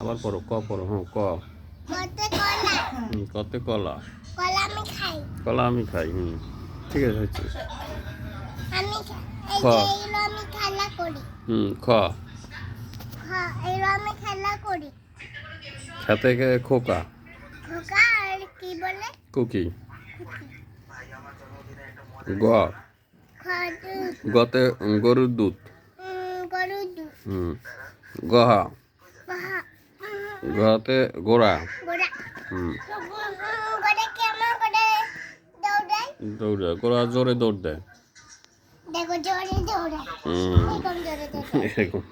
আবার পড়ো ক পড়ো হ্যাঁ ক কতে কলা কলা আমি খাই ঠিক আছে হচ্ছে খ খ খেতে খোকা কুকি গ গতে গরুর দুধ গহা গতে গোড়া দৌড়ে গোড়া জোরে দৌড় দেয় এরকম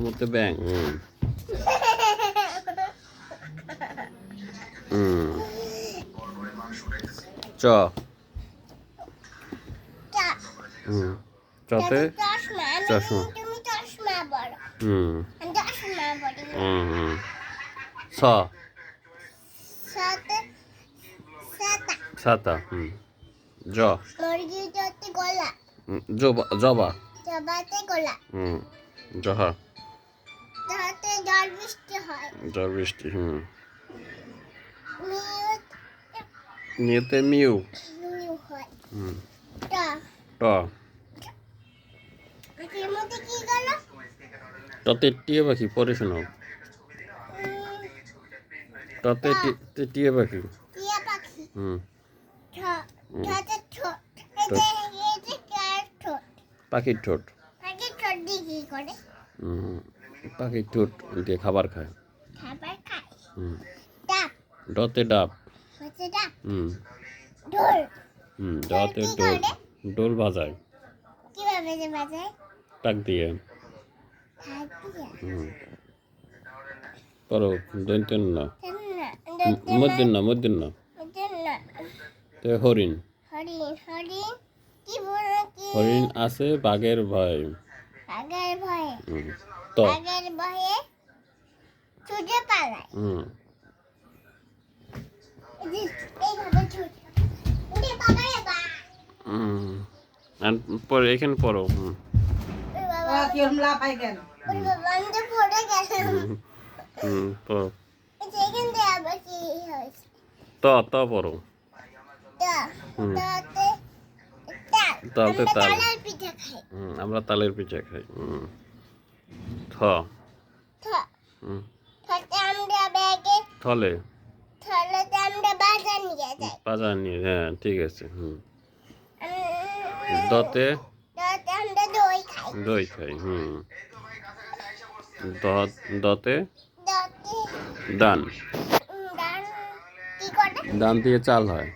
মতে ব্যাং চ চতে চশমা ছ ছাতা জ জবা জহা ঝড় বৃষ্টি নিয়েতে মিউ ট টতে টিয়ে পাখি পরে শোনাও টতে টিয়ে পাখি পাখির ঠোঁট পাখির ঠোঁট দিয়ে খাবার খায় ডতে ডাব ডতে ডোল ডোল বাজায় টাক দিয়ে পরো দন্তেন না মধ্যেন না হরিণ হরিণ আছে বাঘের ভয় তো পরে এখানে পড়ো ত পড়ো তালতে তাল আমরা তালের পিঠা খাই থ থলে বাজার নিয়ে হ্যাঁ ঠিক আছে দতে দই খাই দতে দান দান দিয়ে চাল হয়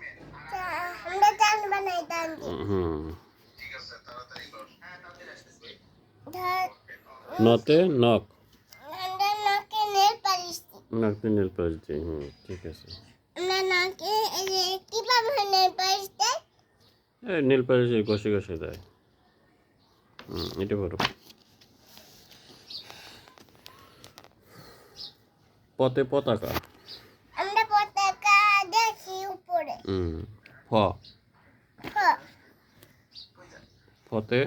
নতে নখ নখে নেল পালিশ দিই ঠিক আছে নীল পালিশ ঘষে ঘষে দেয় এটা বড় পথে পতাকা ফ ফতে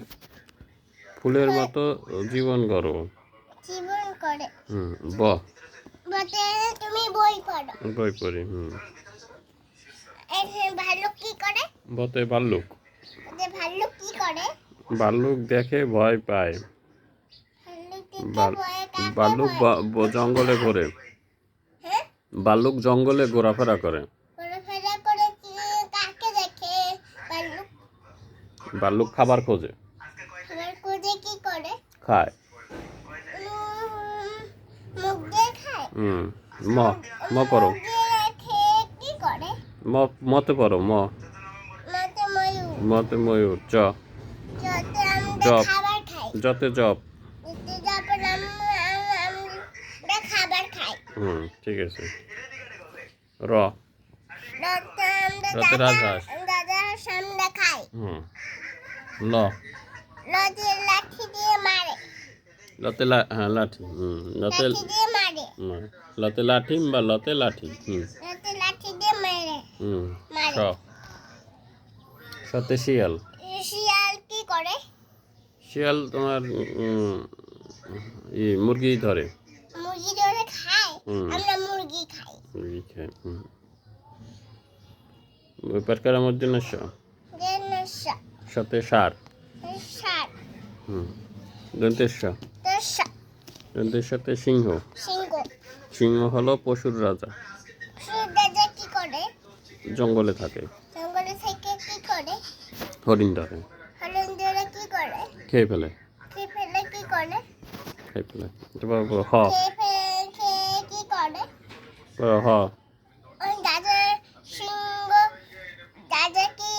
ফুলের মতো জীবন গড়ো ব বই পড়ি বতে ভাল্লুক ভাল্লুক দেখে ভয় পায় ভাল্লুক জঙ্গলে ঘোরে ভাল্লুক জঙ্গলে ঘোরাফেরা করে ভাল্লুক খাবার খোঁজে খায় ম পড়ো মতে পড়ো মতে ময়ূর জব যতে জব ঠিক আছে র রতে রাজহাঁস ল লতে হ্যাঁ লাঠি লতে লাঠি বা লতে লাঠি স সাথে শিয়াল। শিয়াল কি করে? শিয়াল তোমার মুরগি ধরে। মুরগি ধরে খায়। হুম। আমরা মুরগি খাই। মুরগি খায়। ব্যাপারকার মধ্যে না সাথে সার। সার। দন্তের দন্তের সাথে সিংহ। সিংহ হলো পশুর রাজা। রাজা কি করে? জঙ্গলে থাকে। জঙ্গলে থেকে কি করে? হরিণ ধরে। হরিণ ধরে কি করে? খেয়ে ফেলে। খেয়ে ফেলে কি করে? খেয়ে ফেলে। তারপর হ। খেয়ে কি করে? হ। রাজা সিংহ রাজা কি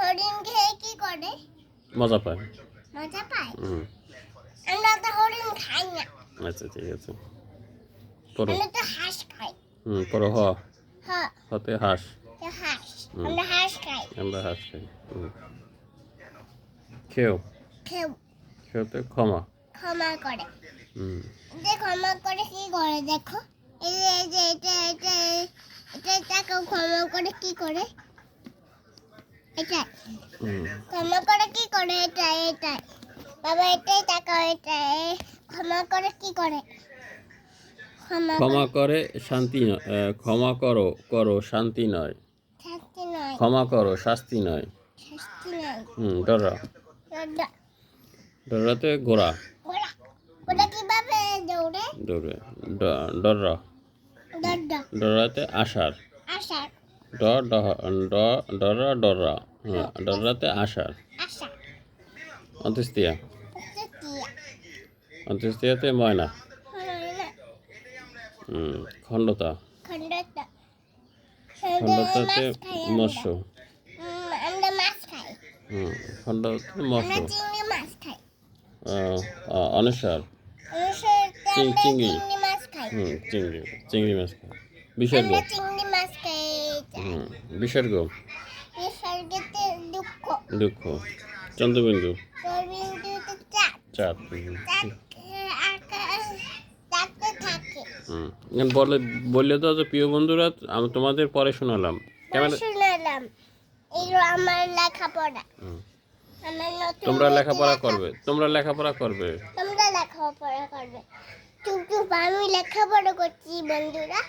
হরিণ খেয়ে কি করে? মজা পায়। মজা পায়। আমরা তো হরিণ খাই না। আচ্ছা ঠিক আছে। পড়ো। আমরা তো হাঁস খাই। পড়ো হ। হ্যাঁ। হতে হাঁস। হাঁস। আমরা হাঁস খাই। আমরা হাঁস খাই। খেও। খেওতে ক্ষমা। ক্ষমা করে। যে ক্ষমা করে কি করে দেখো? এই যে এটা ক্ষমা করে কি করে? এটা ক্ষমা করে কি করে? এটা বাবা এটাই তাকাও। এটা ক্ষমা করে কি করে? ক্ষমা করে শান্তি নয়। ক্ষমা করো শান্তি নয়। শাস্তি নয়। ক্ষমা করো শাস্তি নয়। শাস্তি নয়। ডরা। ডরাতে ঘোড়া। ওটা কিভাবে দৌড়ে? দৌড়ে। ডরা। ডরাতে আষাঢ়। আষাঢ়। ডরা। ডরাতে আষাঢ়। অন্ত্যেষ্টিয়া। অন্ত্যেষ্টিয়াতে ময়না। খণ্ডতা। খণ্ডতাতে মৎস্য। আমরা মাছ খাই। খণ্ডতাতে মৎস্য। চিংড়ি মাছ খাই। অনসার। চিংড়ি মাছ খাই। চিংড়ি মাছ খাই। বিসর্গ। চিংড়ি মাছ খাই। বিসর্গ। বিসর্গতে দুঃখ। চন্দ্রবিন্দু। চাঁদ। বললে তো প্রিয় বন্ধুরা আমি তোমাদের পরে শোনালাম। আমার লেখাপড়া। তোমরা লেখাপড়া করবে। তোমরা লেখাপড়া করবে। চুপ চুপ আমি লেখাপড়া করছি বন্ধুরা।